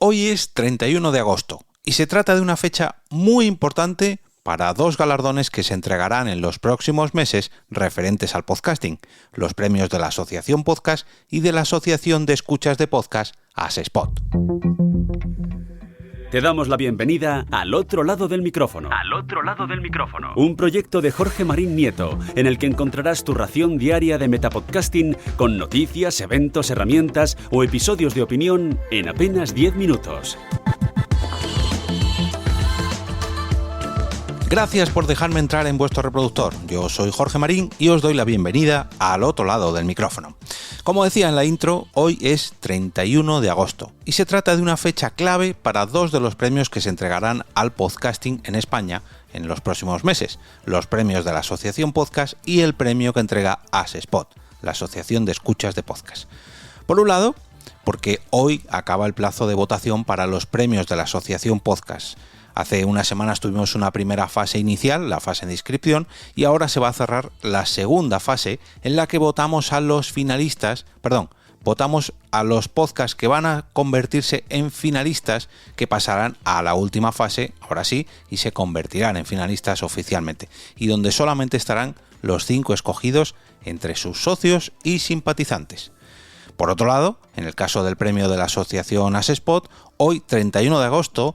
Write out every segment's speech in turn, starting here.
Hoy es 31 de agosto y se trata de una fecha muy importante para dos galardones que se entregarán en los próximos meses referentes al podcasting, los premios de la Asociación Podcast y de la Asociación de Escuchas de Podcast ASESPOT. Te damos la bienvenida al otro lado del micrófono. Un proyecto de Jorge Marín Nieto, en el que encontrarás tu ración diaria de metapodcasting con noticias, eventos, herramientas o episodios de opinión en apenas 10 minutos. Gracias por dejarme entrar en vuestro reproductor. Yo soy Jorge Marín y os doy la bienvenida al otro lado del micrófono. Como decía en la intro, hoy es 31 de agosto y se trata de una fecha clave para dos de los premios que se entregarán al podcasting en España en los próximos meses, los premios de la Asociación Podcast y el premio que entrega ASESPOT, la Asociación de Escuchas de Podcast. Por un lado, porque hoy acaba el plazo de votación para los premios de la Asociación Podcast. Hace unas semanas tuvimos una primera fase inicial, la fase de inscripción, y ahora se va a cerrar la segunda fase en la que votamos a los podcasts que van a convertirse en finalistas, que pasarán a la última fase, ahora sí, y se convertirán en finalistas oficialmente, y donde solamente estarán los 5 escogidos entre sus socios y simpatizantes. Por otro lado, en el caso del premio de la Asociación ASESPOT, hoy 31 de agosto,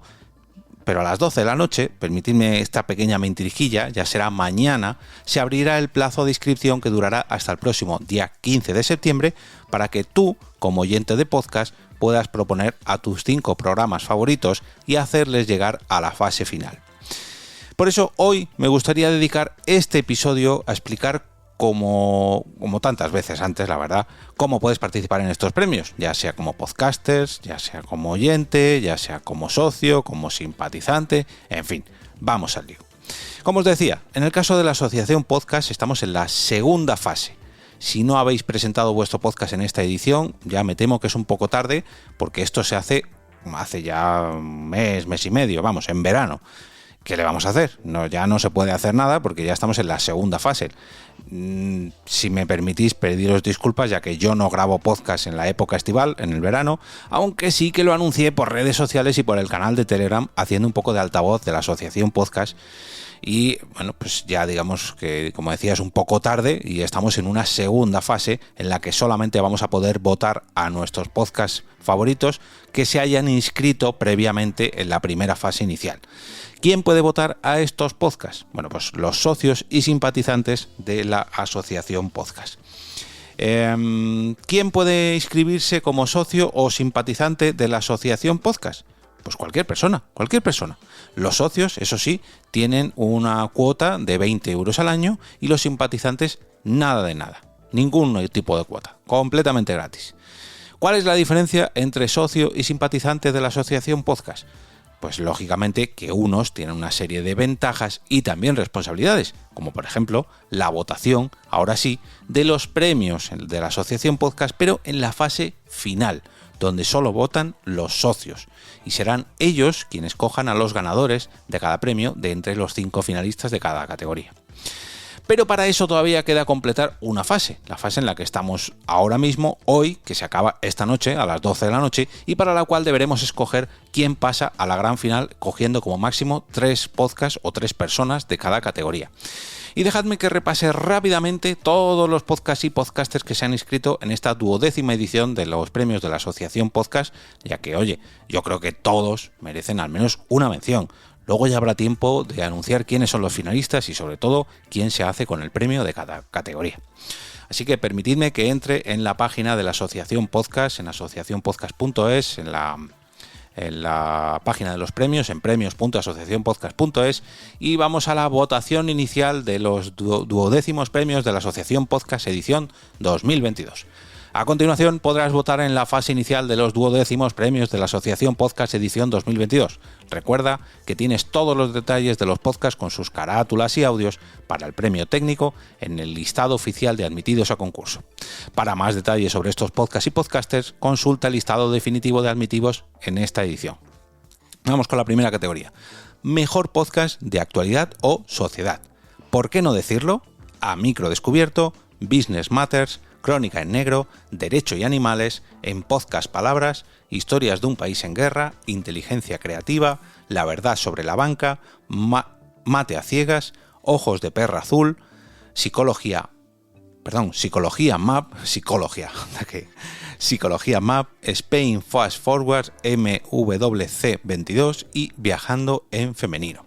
pero a las 12 de la noche, permitidme esta pequeña mentirijilla, ya será mañana, se abrirá el plazo de inscripción que durará hasta el próximo día 15 de septiembre para que tú, como oyente de podcast, puedas proponer a tus 5 programas favoritos y hacerles llegar a la fase final. Por eso hoy me gustaría dedicar este episodio a explicar como tantas veces antes, la verdad, cómo puedes participar en estos premios, ya sea como podcasters, ya sea como oyente, ya sea como socio, como simpatizante, en fin, vamos al lío. Como os decía, en el caso de la Asociación Podcast estamos en la segunda fase. Si no habéis presentado vuestro podcast en esta edición, ya me temo que es un poco tarde, porque esto se hace ya un mes y medio, vamos, en verano. ¿Qué le vamos a hacer? Ya no se puede hacer nada porque ya estamos en la segunda fase. Si me permitís pediros disculpas, ya que yo no grabo podcast en la época estival, en el verano, aunque sí que lo anuncié por redes sociales y por el canal de Telegram, haciendo un poco de altavoz de la Asociación Podcast. Y bueno, pues ya digamos que, como decía, es un poco tarde y estamos en una segunda fase en la que solamente vamos a poder votar a nuestros podcasts favoritos que se hayan inscrito previamente en la primera fase inicial. ¿Quién puede votar a estos podcasts? Bueno, pues los socios y simpatizantes de la Asociación Podcast. ¿Quién puede inscribirse como socio o simpatizante de la Asociación Podcast? Pues cualquier persona. Los socios, eso sí, tienen una cuota de 20 euros al año y los simpatizantes nada de nada. Ningún tipo de cuota. Completamente gratis. ¿Cuál es la diferencia entre socio y simpatizante de la Asociación Podcast? Pues lógicamente que unos tienen una serie de ventajas y también responsabilidades, como por ejemplo la votación, ahora sí, de los premios de la Asociación Podcast, pero en la fase final, donde solo votan los socios, y serán ellos quienes cojan a los ganadores de cada premio de entre los 5 finalistas de cada categoría. Pero para eso todavía queda completar una fase, la fase en la que estamos ahora mismo, hoy, que se acaba esta noche a las 12 de la noche, y para la cual deberemos escoger quién pasa a la gran final, cogiendo como máximo 3 podcasts o 3 personas de cada categoría. Y dejadme que repase rápidamente todos los podcasts y podcasters que se han inscrito en esta 12ª edición de los premios de la Asociación Podcast, ya que, oye, yo creo que todos merecen al menos una mención. Luego ya habrá tiempo de anunciar quiénes son los finalistas y sobre todo quién se hace con el premio de cada categoría. Así que permitidme que entre en la página de la Asociación Podcast, en asociacionpodcast.es, en la página de los premios, en premios.asociacionpodcast.es, y vamos a la votación inicial de los 12º premios de la Asociación Podcast edición 2022. A continuación podrás votar en la fase inicial de los 12º premios de la Asociación Podcast edición 2022. Recuerda que tienes todos los detalles de los podcasts con sus carátulas y audios para el premio técnico en el listado oficial de admitidos a concurso. Para más detalles sobre estos podcasts y podcasters, consulta el listado definitivo de admitidos en esta edición. Vamos con la primera categoría. Mejor podcast de actualidad o sociedad. ¿Por qué no decirlo? A Micro Descubierto, Business Matters, Crónica en Negro, Derecho y Animales, En Podcast Palabras historias de un país en guerra, inteligencia creativa, la verdad sobre la banca, mate a ciegas, ojos de perra azul, psicología map, Spain Fast Forward, MWC22 y Viajando en femenino.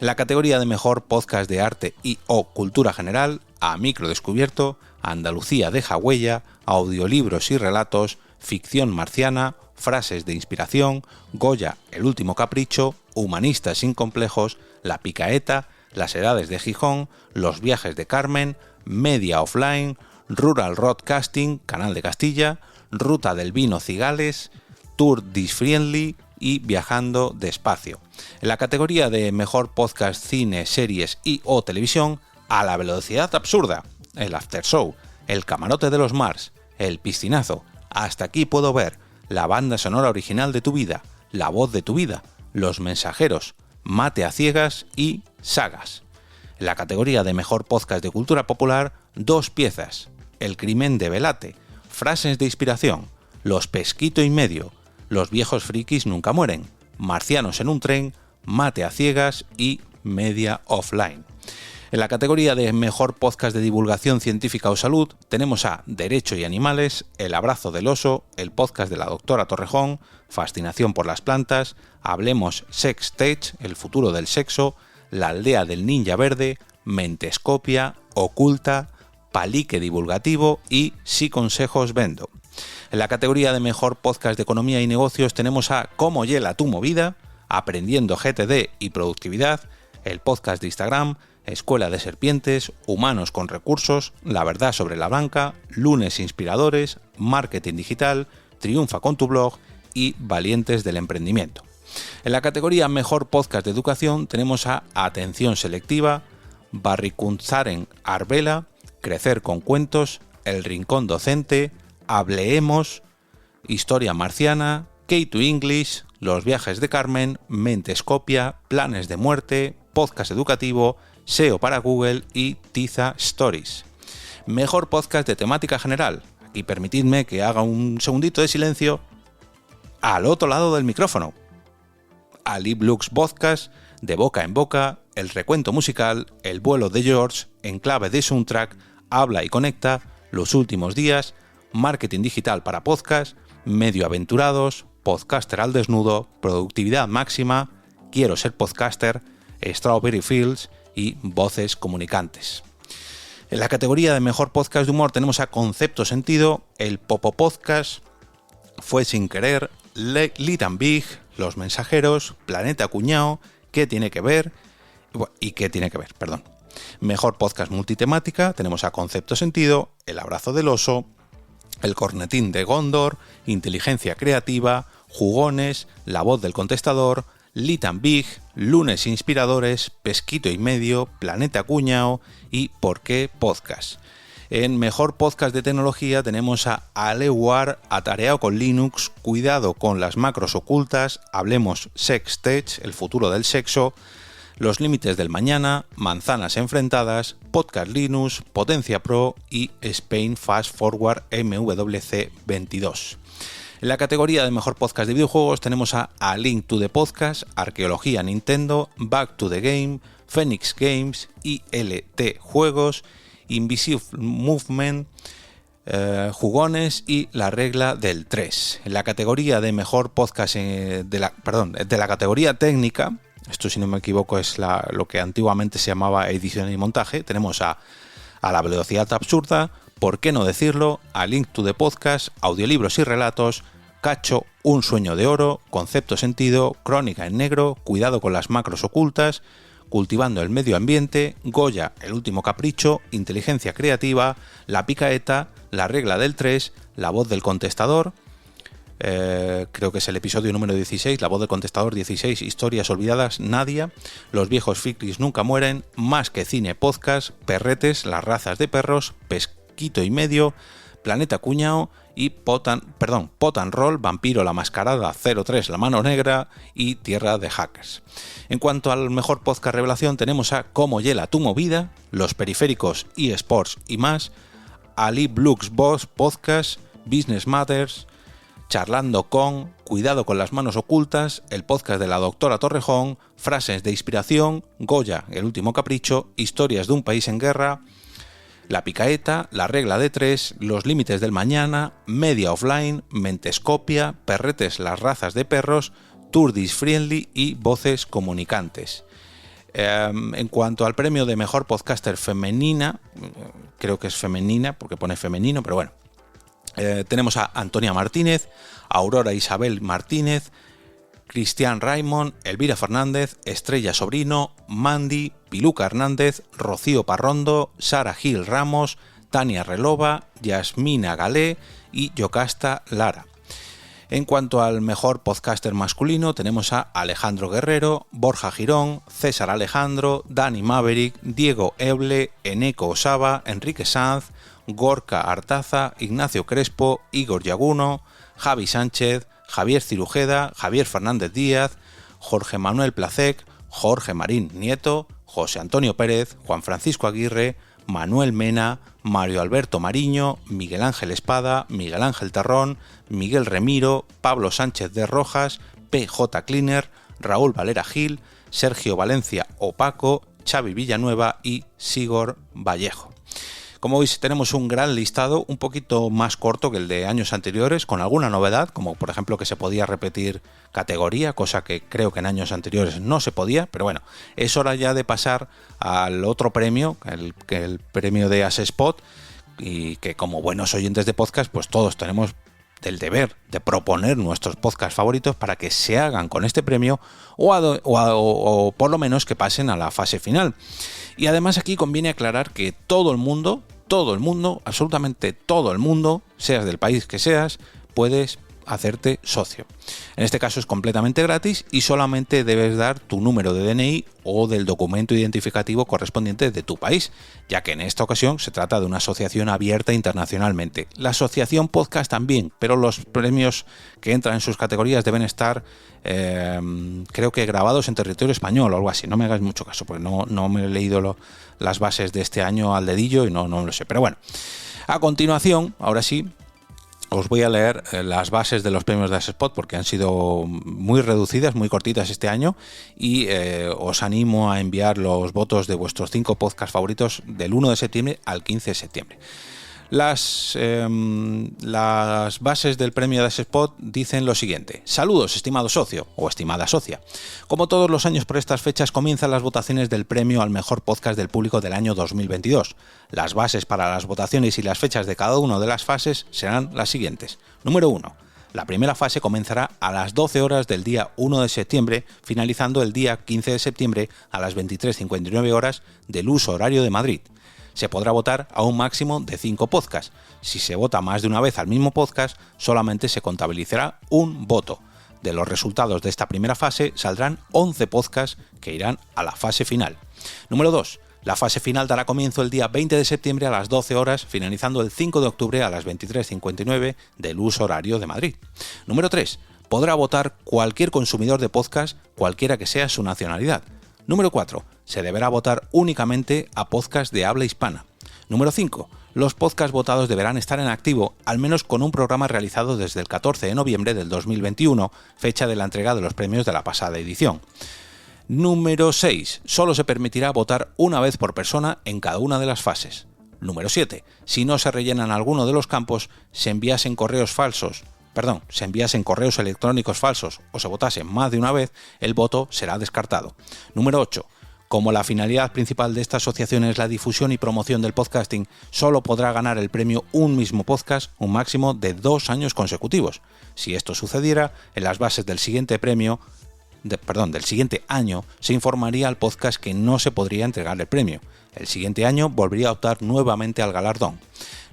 En la categoría de mejor podcast de arte y o cultura general, A Micro Descubierto, Andalucía deja huella, audiolibros y relatos, ficción marciana, frases de inspiración, Goya, el último capricho, humanistas sin complejos, La Picaeta, Las edades de Gijón, Los viajes de Carmen, Media Offline, Rural Roadcasting, Canal de Castilla, Ruta del Vino Cigales, Tour Disfriendly y Viajando despacio. En la categoría de mejor podcast, cine, series y o televisión, A la velocidad absurda, El After Show, El camarote de los Mars, El piscinazo, Hasta aquí puedo ver, La banda sonora original de tu vida, La voz de tu vida, Los mensajeros, Mate a ciegas y Sagas. En la categoría de mejor podcast de cultura popular, 2 piezas, El crimen de Velate, Frases de inspiración, Los pesquito y medio, Los viejos frikis nunca mueren, Marcianos en un tren, Mate a ciegas y Media Offline. En la categoría de mejor podcast de divulgación científica o salud tenemos a Derecho y Animales, El abrazo del oso, el podcast de la doctora Torrejón, Fascinación por las plantas, Hablemos Sex Tech, el futuro del sexo, La aldea del ninja verde, Mentescopia, Oculta, Palique divulgativo y Si consejos vendo. En la categoría de mejor podcast de economía y negocios tenemos a Cómo hiela tu movida, Aprendiendo GTD y productividad, el podcast de Instagram, Escuela de Serpientes, Humanos con recursos, La verdad sobre la banca, Lunes inspiradores, Marketing digital, Triunfa con tu blog y Valientes del emprendimiento. En la categoría Mejor Podcast de Educación tenemos a Atención Selectiva, Barrikuntzaren Arbela, Crecer con Cuentos, El Rincón Docente, Hableemos, Historia Marciana, K2 English, Los Viajes de Carmen, Mentescopia, Planes de Muerte, Podcast Educativo, SEO para Google y Tiza Stories. Mejor podcast de temática general. Aquí permitidme que haga un segundito de silencio al otro lado del micrófono. Aliblux Podcast, De boca en boca, El recuento musical, El vuelo de George, Enclave de Soundtrack, Habla y conecta, Los últimos días, Marketing digital para podcast, Medio aventurados, Podcaster al desnudo, Productividad máxima, Quiero ser podcaster, Strawberry Fields y Voces comunicantes. En la categoría de mejor podcast de humor tenemos a Concepto Sentido, El Popo Podcast, Fue sin querer, Lit and Big, Los mensajeros, Planeta Cuñao, ¿Qué tiene que ver? Mejor podcast multitemática tenemos a Concepto Sentido, El abrazo del oso, El cornetín de Gondor, Inteligencia creativa, Jugones, La voz del contestador, Lit and Big, Lunes inspiradores, Pesquito y medio, Planeta Cuñao y ¿Por qué podcast? En mejor podcast de tecnología tenemos a Alewar, Atareado con Linux, Cuidado con las macros ocultas, Hablemos Sex Tech, el futuro del sexo, Los límites del mañana, Manzanas enfrentadas, Podcast Linux, Potencia Pro y Spain Fast Forward MWC22. En la categoría de mejor podcast de videojuegos tenemos a Link to the Podcast, Arqueología Nintendo, Back to the Game, Phoenix Games, ILT Juegos, Invisible Movement, Jugones y La regla del 3. En la categoría de mejor podcast de la categoría técnica, esto si no me equivoco es lo que antiguamente se llamaba edición y montaje, tenemos a La velocidad absurda, ¿Por qué no decirlo?, A Link to the Podcast, Audiolibros y relatos, Cacho, Un sueño de oro, Concepto sentido, Crónica en negro, Cuidado con las macros ocultas, Cultivando el medio ambiente, Goya, el último capricho, Inteligencia creativa, La picaeta, La regla del 3, La voz del contestador, creo que es el episodio número 16, La voz del contestador 16, Historias olvidadas, Nadia, Los viejos frikis nunca mueren, Más que cine podcast, Perretes, Las razas de perros, Pesquito y medio, Planeta Cuñao y Pot and Roll, Vampiro la mascarada 03, La mano negra y Tierra de hackers. En cuanto al mejor podcast revelación tenemos a Cómo hiela tu movida, Los periféricos, eSports y más, Ali Blux Boss Podcast, Business Matters, Charlando con, Cuidado con las manos ocultas, el podcast de la doctora Torrejón, Frases de inspiración, Goya, el último capricho, Historias de un país en guerra, La picaeta, La regla de tres, Los límites del mañana, Media offline, Mentescopia, Perretes las razas de perros, Turdis Friendly y Voces comunicantes. En cuanto al premio de mejor podcaster femenina, creo que es femenina porque pone femenino, pero bueno, tenemos a Antonia Martínez, Aurora Isabel Martínez, Cristian Raimond, Elvira Fernández, Estrella Sobrino, Mandy, Piluca Hernández, Rocío Parrondo, Sara Gil Ramos, Tania Relova, Yasmina Galé y Yocasta Lara. En cuanto al mejor podcaster masculino, tenemos a Alejandro Guerrero, Borja Girón, César Alejandro, Dani Maverick, Diego Eble, Eneco Osaba, Enrique Sanz, Gorka Artaza, Ignacio Crespo, Igor Yaguno, Javi Sánchez, Javier Cirujeda, Javier Fernández Díaz, Jorge Manuel Placec, Jorge Marín Nieto, José Antonio Pérez, Juan Francisco Aguirre, Manuel Mena, Mario Alberto Mariño, Miguel Ángel Espada, Miguel Ángel Terrón, Miguel Remiro, Pablo Sánchez de Rojas, PJ Cleaner, Raúl Valera Gil, Sergio Valencia Opaco, Xavi Villanueva y Sigor Vallejo. Como veis, tenemos un gran listado, un poquito más corto que el de años anteriores, con alguna novedad, como por ejemplo que se podía repetir categoría, cosa que creo que en años anteriores no se podía, pero bueno, es hora ya de pasar al otro premio, el premio de AsSpot, y que como buenos oyentes de podcast, pues todos tenemos el deber de proponer nuestros podcasts favoritos para que se hagan con este premio o por lo menos que pasen a la fase final. Y además aquí conviene aclarar que todo el mundo, absolutamente todo el mundo, seas del país que seas, puedes hacerte socio. En este caso es completamente gratis y solamente debes dar tu número de DNI o del documento identificativo correspondiente de tu país, ya que en esta ocasión se trata de una asociación abierta internacionalmente. La asociación podcast también, pero los premios que entran en sus categorías deben estar creo que grabados en territorio español o algo así. No me hagáis mucho caso porque no me he leído las bases de este año al dedillo y no lo sé, pero bueno. A continuación, ahora sí, os voy a leer las bases de los premios de AsSpot porque han sido muy reducidas, muy cortitas este año y os animo a enviar los votos de vuestros 5 podcasts favoritos del 1 de septiembre al 15 de septiembre. Las bases del premio de AsSpot dicen lo siguiente: saludos, estimado socio o estimada socia. Como todos los años por estas fechas comienzan las votaciones del premio al mejor podcast del público del año 2022. Las bases para las votaciones y las fechas de cada una de las fases serán las siguientes. Número 1. La primera fase comenzará a las 12 horas del día 1 de septiembre, finalizando el día 15 de septiembre a las 23:59 horas del uso horario de Madrid. Se podrá votar a un máximo de 5 podcasts. Si se vota más de una vez al mismo podcast, solamente se contabilizará un voto. De los resultados de esta primera fase saldrán 11 podcasts que irán a la fase final. Número 2. La fase final dará comienzo el día 20 de septiembre a las 12 horas, finalizando el 5 de octubre a las 23:59 del uso horario de Madrid. Número 3. Podrá votar cualquier consumidor de podcast, cualquiera que sea su nacionalidad. Número 4. Se deberá votar únicamente a podcasts de habla hispana. Número 5. Los podcasts votados deberán estar en activo, al menos con un programa realizado desde el 14 de noviembre del 2021, fecha de la entrega de los premios de la pasada edición. Número 6. Solo se permitirá votar una vez por persona en cada una de las fases. Número 7. Si no se rellenan alguno de los campos, se enviasen correos electrónicos falsos o se votase más de una vez, el voto será descartado. Número 8. Como la finalidad principal de esta asociación es la difusión y promoción del podcasting, solo podrá ganar el premio un mismo podcast un máximo de 2 años consecutivos. Si esto sucediera, en las bases del siguiente año se informaría al podcast que no se podría entregar el premio. El siguiente año volvería a optar nuevamente al galardón.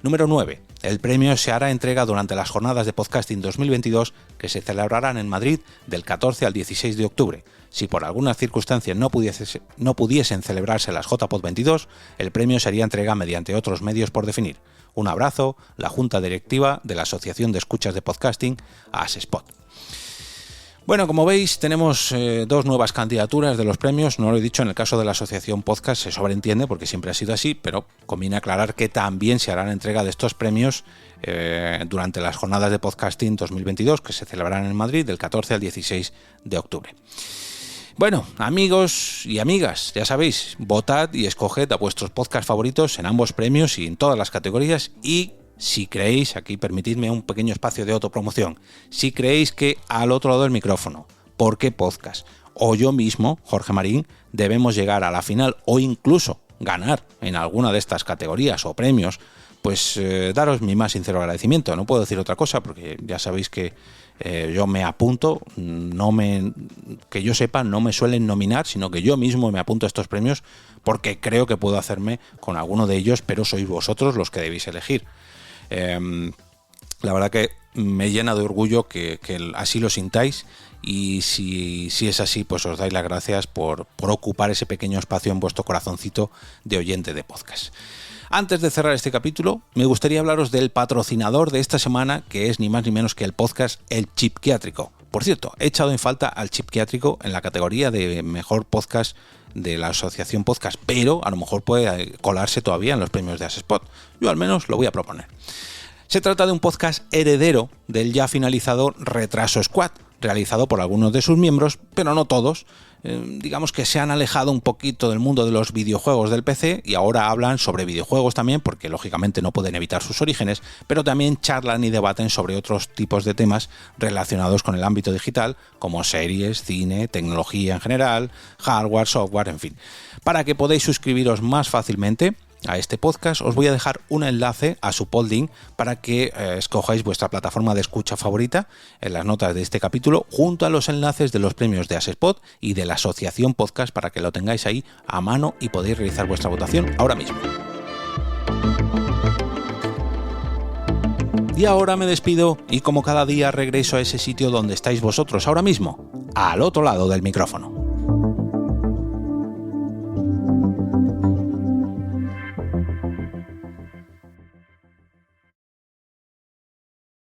Número 9. El premio se hará entrega durante las jornadas de podcasting 2022 que se celebrarán en Madrid del 14 al 16 de octubre. Si por alguna circunstancia no pudiesen celebrarse las JPod 22, el premio sería entrega mediante otros medios por definir. Un abrazo, la Junta Directiva de la Asociación de Escuchas de Podcasting, AsSpot. Bueno, como veis, tenemos 2 nuevas candidaturas de los premios. No lo he dicho, en el caso de la Asociación Podcast se sobreentiende porque siempre ha sido así, pero conviene aclarar que también se hará entrega de estos premios durante las jornadas de podcasting 2022 que se celebrarán en Madrid del 14 al 16 de octubre. Bueno, amigos y amigas, ya sabéis, votad y escoged a vuestros podcasts favoritos en ambos premios y en todas las categorías. Y si creéis, aquí permitidme un pequeño espacio de autopromoción, si creéis que al otro lado del micrófono, ¿Por qué podcast?, o yo mismo, Jorge Marín, debemos llegar a la final o incluso ganar en alguna de estas categorías o premios, pues daros mi más sincero agradecimiento. No puedo decir otra cosa porque ya sabéis que yo me apunto, que yo sepa, no me suelen nominar, sino que yo mismo me apunto a estos premios porque creo que puedo hacerme con alguno de ellos, pero sois vosotros los que debéis elegir. La verdad que me llena de orgullo que así lo sintáis, y si es así, pues os dais las gracias por ocupar ese pequeño espacio en vuestro corazoncito de oyente de podcast. Antes de cerrar este capítulo, me gustaría hablaros del patrocinador de esta semana, que es ni más ni menos que el podcast El Chipquiátrico. Por cierto, he echado en falta al Chipquiátrico en la categoría de mejor podcast de la Asociación Podcast, pero a lo mejor puede colarse todavía en los premios de Asespod. Yo al menos lo voy a proponer. Se trata de un podcast heredero del ya finalizado Retraso Squad, realizado por algunos de sus miembros, pero no todos. Digamos que se han alejado un poquito del mundo de los videojuegos del PC y ahora hablan sobre videojuegos también, porque lógicamente no pueden evitar sus orígenes, pero también charlan y debaten sobre otros tipos de temas relacionados con el ámbito digital, como series, cine, tecnología en general, hardware, software, en fin. Para que podáis suscribiros más fácilmente a este podcast, os voy a dejar un enlace a su podlink para que escojáis vuestra plataforma de escucha favorita en las notas de este capítulo, junto a los enlaces de los premios de Asespod y de la Asociación Podcast, para que lo tengáis ahí a mano y podéis realizar vuestra votación ahora mismo. Y ahora me despido y como cada día regreso a ese sitio donde estáis vosotros ahora mismo, al otro lado del micrófono.